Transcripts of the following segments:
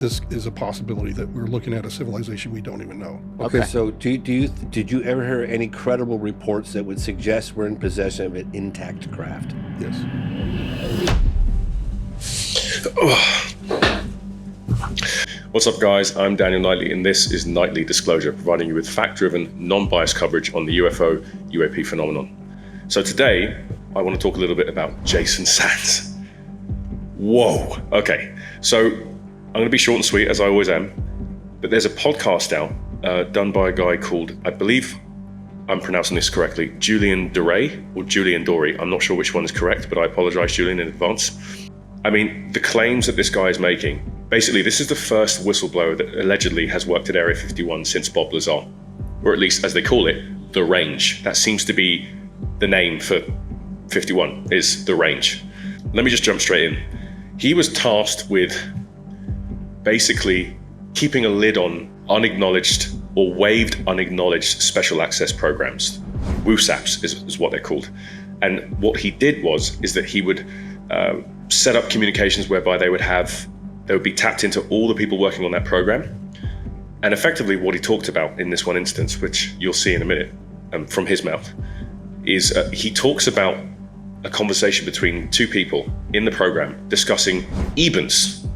this is a possibility that we're looking at a civilization we don't even know. Okay, so did you ever hear any credible reports that would suggest we're in possession of an intact craft? Yes. What's up, guys? I'm Daniel Knightley, and this is Knightley Disclosure, providing you with fact-driven, non-biased coverage on the UFO, UAP phenomenon. So today, I want to talk a little bit about Jason Sands. Whoa. Okay, so I'm going to be short and sweet, as I always am, but there's a podcast out done by a guy called, I believe I'm pronouncing this correctly, Julian Doré or Julian Doré. I'm not sure which one is correct, but I apologize, Julian, in advance. I mean, the claims that this guy is making, basically, this is the first whistleblower that allegedly has worked at Area 51 since Bob Lazar, or at least, as they call it, the range. That seems to be the name for 51, is the range. Let me just jump straight in. He was tasked with basically keeping a lid on unacknowledged or waived unacknowledged special access programs. WUSAPs is what they're called. And what he did is that he would set up communications whereby they would be tapped into all the people working on that program. And effectively what he talked about in this one instance, which you'll see in a minute from his mouth, is he talks about a conversation between two people in the program discussing EBEs.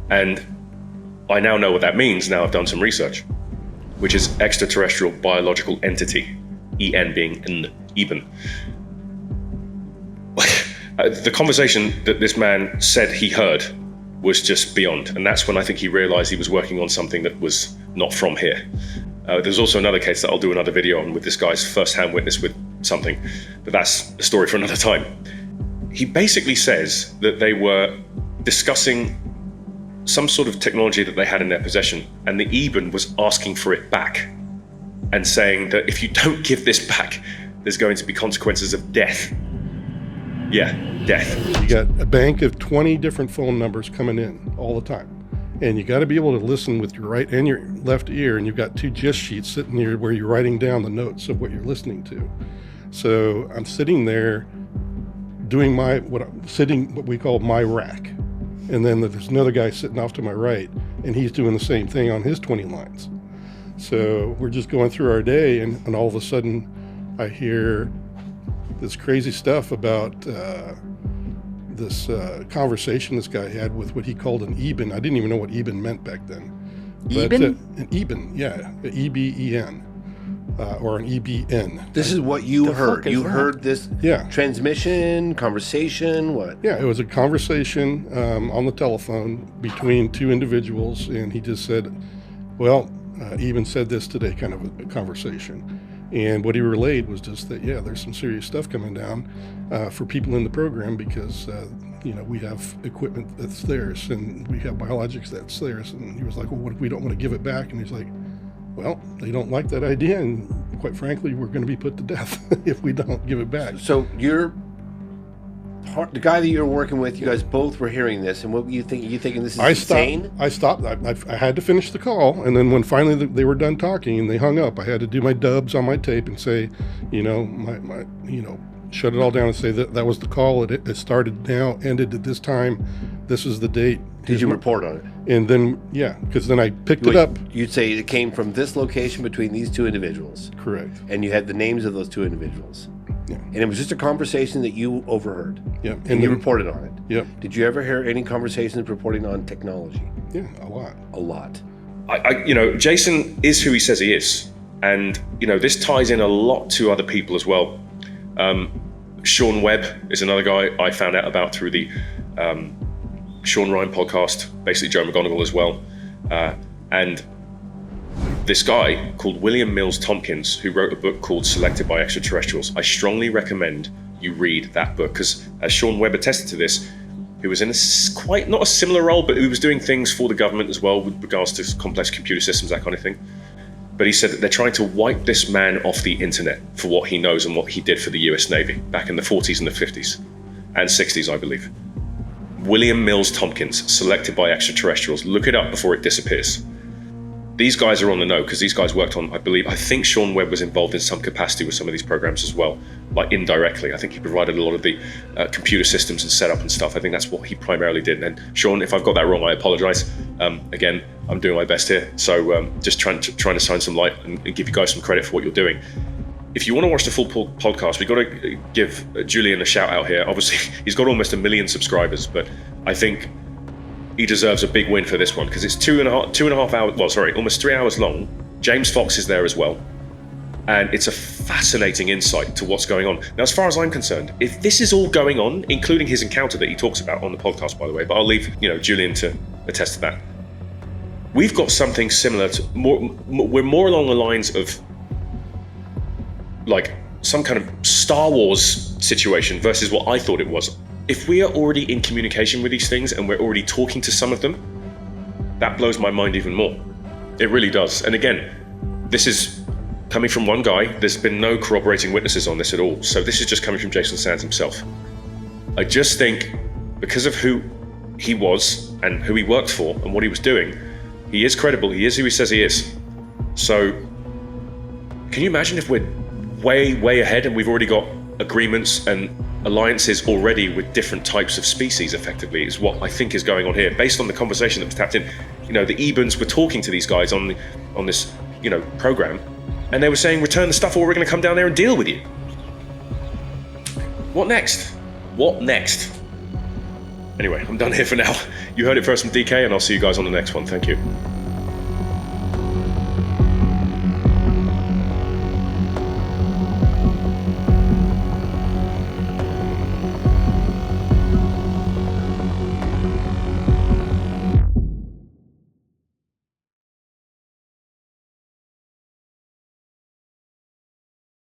And I now know what that means. Now I've done some research, which is extraterrestrial biological entity, EN being an EBEn. The conversation that this man said he heard was just beyond. And that's when I think he realized he was working on something that was not from here. There's also another case that I'll do another video on with this guy's first-hand witness with something, but that's a story for another time. He basically says that they were discussing some sort of technology that they had in their possession, and the EBEn was asking for it back and saying that if you don't give this back, there's going to be consequences of death. Yeah, death. You got a bank of 20 different phone numbers coming in all the time. And you got to be able to listen with your right and your left ear, and you've got two gist sheets sitting there where you're writing down the notes of what you're listening to. So I'm sitting there doing what we call my rack. And then there's another guy sitting off to my right, and he's doing the same thing on his 20 lines. So we're just going through our day, and all of a sudden I hear this crazy stuff about this conversation this guy had with what he called an EBEn. I didn't even know what EBEn meant back then. EBEn? An EBEn, yeah, EBEN, or an EBN. This is what you heard. You heard this transmission, conversation, what? Yeah, it was a conversation on the telephone between two individuals, and he just said, well, even said this today, kind of a conversation. And what he relayed was just that, yeah, there's some serious stuff coming down for people in the program because, we have equipment that's theirs and we have biologics that's theirs. And he was like, well, what if we don't want to give it back? And he's like, well, they don't like that idea. And quite frankly, we're going to be put to death if we don't give it back. So the guy that you're working with, you guys both were hearing this, and what were you thinking? You thinking this is insane? I stopped. I had to finish the call, and then when finally they were done talking and they hung up, I had to do my dubs on my tape and say, shut it all down and say that was the call. It started now, ended at this time. This is the date. Did you report on it? And then, yeah, because then I picked it up. You'd say it came from this location between these two individuals. Correct. And you had the names of those two individuals. Yeah. And it was just a conversation that you overheard. Yeah. And you reported on it. Yep. Did you ever hear any conversations reporting on technology? Yeah, a lot. A lot. Jason is who he says he is. And, this ties in a lot to other people as well. Sean Webb is another guy I found out about through the Sean Ryan podcast, basically Joe McGonigal as well. And this guy called William Mills Tompkins, who wrote a book called Selected by Extraterrestrials. I strongly recommend you read that book because, as Sean Webb attested to this, he was in quite not a similar role, but he was doing things for the government as well with regards to complex computer systems, that kind of thing. But he said that they're trying to wipe this man off the internet for what he knows and what he did for the US Navy back in the 40s and the 50s and 60s, I believe. William Mills Tompkins, Selected by Extraterrestrials. Look it up before it disappears. These guys are on the know because these guys worked on, I think Sean Webb was involved in some capacity with some of these programs as well, like indirectly. I think he provided a lot of the computer systems and setup and stuff. I think that's what he primarily did. And Sean, if I've got that wrong, I apologize. Again, I'm doing my best here, so just trying to shine some light and give you guys some credit for what you're doing. If you want to watch the full podcast, we've got to give Julian a shout out here. Obviously, he's got almost 1 million subscribers, but I think he deserves a big win for this one because it's 2.5 hours, well, sorry, almost 3 hours long. James Fox is there as well. And it's a fascinating insight to what's going on. Now, as far as I'm concerned, if this is all going on, including his encounter that he talks about on the podcast, by the way, but I'll leave, Julian to attest to that. We've got something similar to we're more along the lines of like some kind of Star Wars situation versus what I thought it was. If we are already in communication with these things and we're already talking to some of them, that blows my mind even more. It really does. And again, this is coming from one guy. There's been no corroborating witnesses on this at all. So this is just coming from Jason Sands himself. I just think because of who he was and who he worked for and what he was doing, he is credible. He is who he says he is. So can you imagine if we're way ahead and we've already got agreements and alliances already with different types of species, effectively, is what I think is going on here. Based on the conversation that was tapped in, the EBEs were talking to these guys on this, program, and they were saying, return the stuff or we're going to come down there and deal with you. What next? Anyway, I'm done here for now. You heard it first from DK, and I'll see you guys on the next one. Thank you.